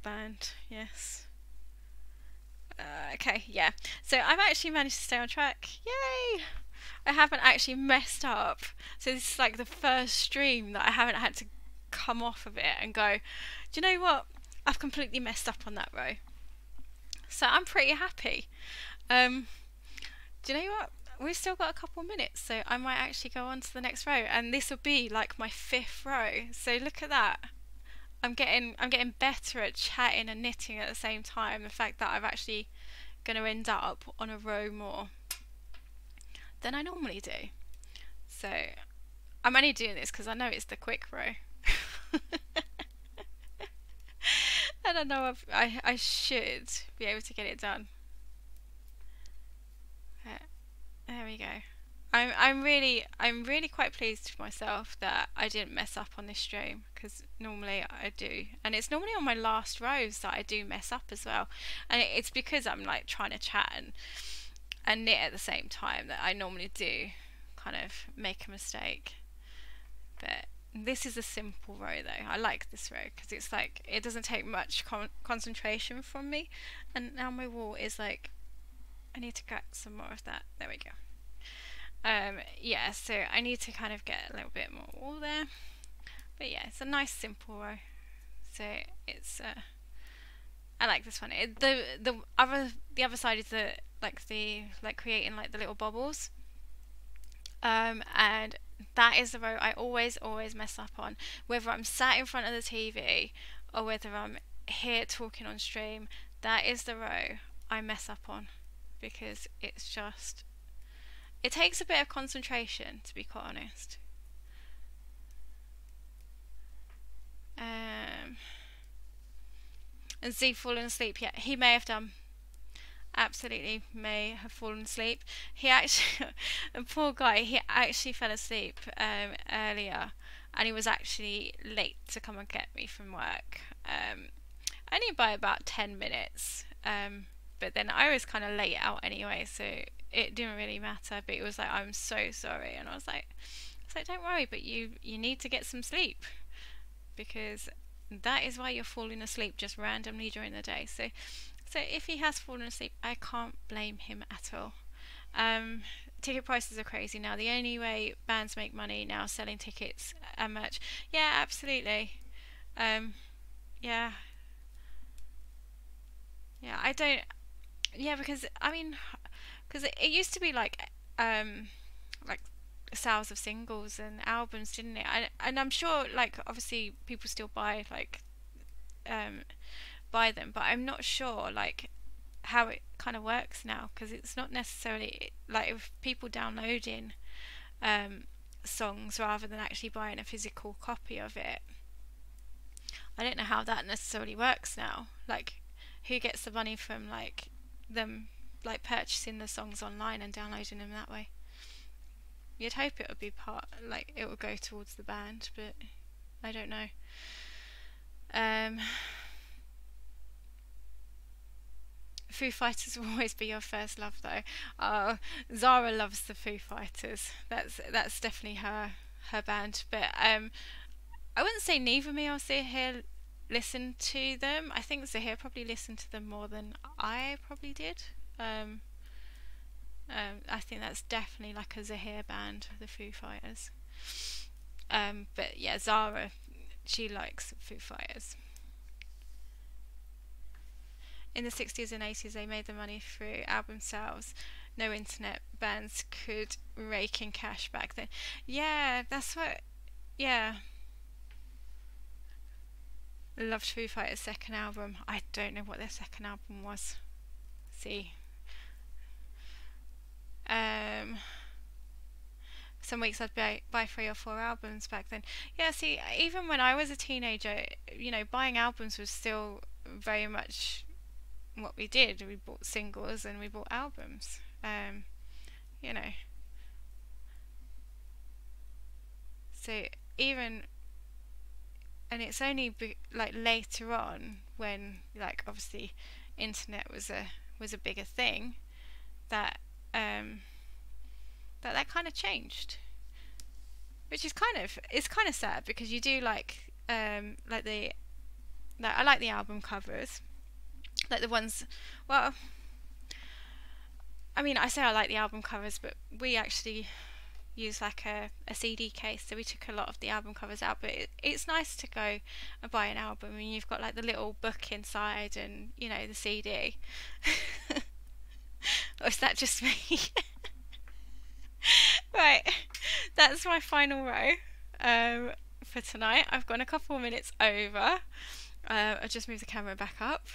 band. Yes. Okay, yeah. So I've actually managed to stay on track. Yay! I haven't actually messed up. So this is like the first stream that I haven't had to come off of it and go, do you know what? I've completely messed up on that row. So I'm pretty happy. Do you know what? We've still got a couple minutes, so I might actually go on to the next row, and this will be like my fifth row. So look at that. I'm getting better at chatting and knitting at the same time. The fact that I've actually going to end up on a row more than I normally do. So I'm only doing this because I know it's the quick row. And I know I should be able to get it done. But there we go. I'm really quite pleased with myself that I didn't mess up on this stream, because normally I do, and it's normally on my last rows that I do mess up as well, and it's because I'm like trying to chat and knit at the same time that I normally do kind of make a mistake. But this is a simple row though. I like this row because it's like it doesn't take much concentration from me, and now my wool is like, I need to get some more of that. There we go. Yeah, so I need to kind of get a little bit more wool there. But yeah, it's a nice simple row. So it's I like this one. The other side is the creating like the little bobbles. And that is the row I always mess up on, whether I'm sat in front of the TV or whether I'm here talking on stream. That is the row I mess up on, because it's just, it takes a bit of concentration, to be quite honest. And Z fallen asleep. Yeah, he may have done. Absolutely may have fallen asleep. He actually, the poor guy, he actually fell asleep earlier, and he was actually late to come and get me from work. Only by about 10 minutes. But then I was kind of late out anyway, so it didn't really matter. But it was like, I'm so sorry, and I was like, So don't worry, but you need to get some sleep, because that is why you're falling asleep just randomly during the day. So if he has fallen asleep, I can't blame him at all. Um, Ticket prices are crazy now. The only way bands make money now is selling tickets and merch. Yeah, absolutely. Um, yeah, yeah. I don't. Yeah, because I mean, because it used to be like sales of singles and albums, didn't it? And I'm sure, like, obviously people still um buy them, but I'm not sure like how it kind of works now, because it's not necessarily like if people downloading um songs rather than actually buying a physical copy of it. I don't know how that necessarily works now. Like, who gets the money from like them like purchasing the songs online and downloading them that way? You'd hope it would be part, like it would go towards the band, but I don't know. Um, Foo Fighters will always be your first love, though. Zara loves the Foo Fighters. That's definitely her band. But I wouldn't say neither me or Zahir listened to them. I think Zahir probably listened to them more than I probably did. Um, I think that's definitely like a Zahir band, the Foo Fighters. But yeah, Zara, she likes Foo Fighters. In the 60s and 80s, they made the money through album sales. No internet, bands could rake in cash back then. Yeah, that's what. Yeah, loved Foo Fighters' second album. I don't know what their second album was. See, um, some weeks I'd buy 3 or 4 albums back then. Yeah, see, even when I was a teenager, buying albums was still very much what we did. We bought singles and we bought albums. You know, so even, and it's only like later on when like obviously internet was a bigger thing that that kind of changed, which is kind of sad, because you do like the like I like the album covers, like the ones. Well, I mean, I say I like the album covers, but we actually use like a CD case, so we took a lot of the album covers out. But it's nice to go and buy an album and you've got like the little book inside and the CD. Or is that just me? Right, that's my final row for tonight. I've gone a couple of minutes over. I just moved the camera back up.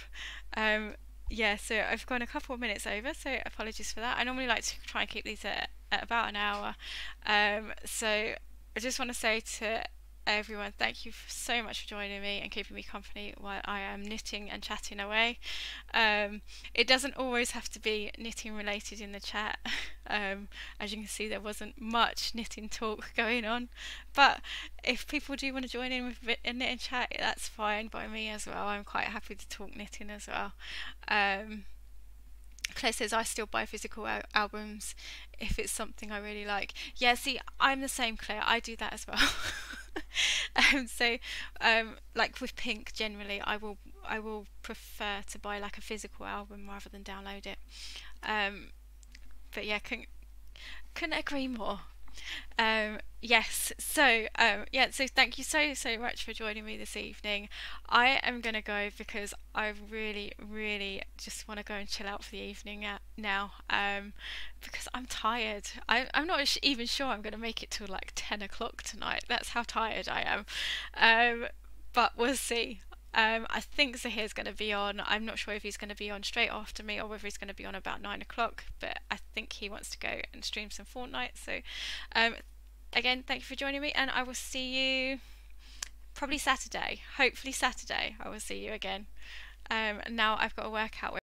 Um, yeah, so I've gone a couple of minutes over, so apologies for that. I normally like to try and keep these at about an hour. So I just want to say to everyone, thank you so much for joining me and keeping me company while I am knitting and chatting away. It doesn't always have to be knitting related in the chat. As you can see, there wasn't much knitting talk going on, but if people do want to join in with a knitting chat, that's fine by me as well. I'm quite happy to talk knitting as well. Claire says I still buy physical albums if it's something I really like. Yeah, see, I'm the same, Claire. I do that as well. So, like with Pink, generally, I will prefer to buy like a physical album rather than download it. But yeah, couldn't agree more. Yes, so yeah, so thank you so much for joining me this evening. I am gonna go because I really just want to go and chill out for the evening now. Because I'm tired. I'm not even sure I'm gonna make it till like 10 o'clock tonight. That's how tired I am. But we'll see. I think Zahir's going to be on. I'm not sure if he's going to be on straight after me or whether he's going to be on about 9 o'clock, but I think he wants to go and stream some Fortnite. So, again, thank you for joining me, and I will see you probably Saturday. Hopefully, Saturday, I will see you again. Now I've got to work out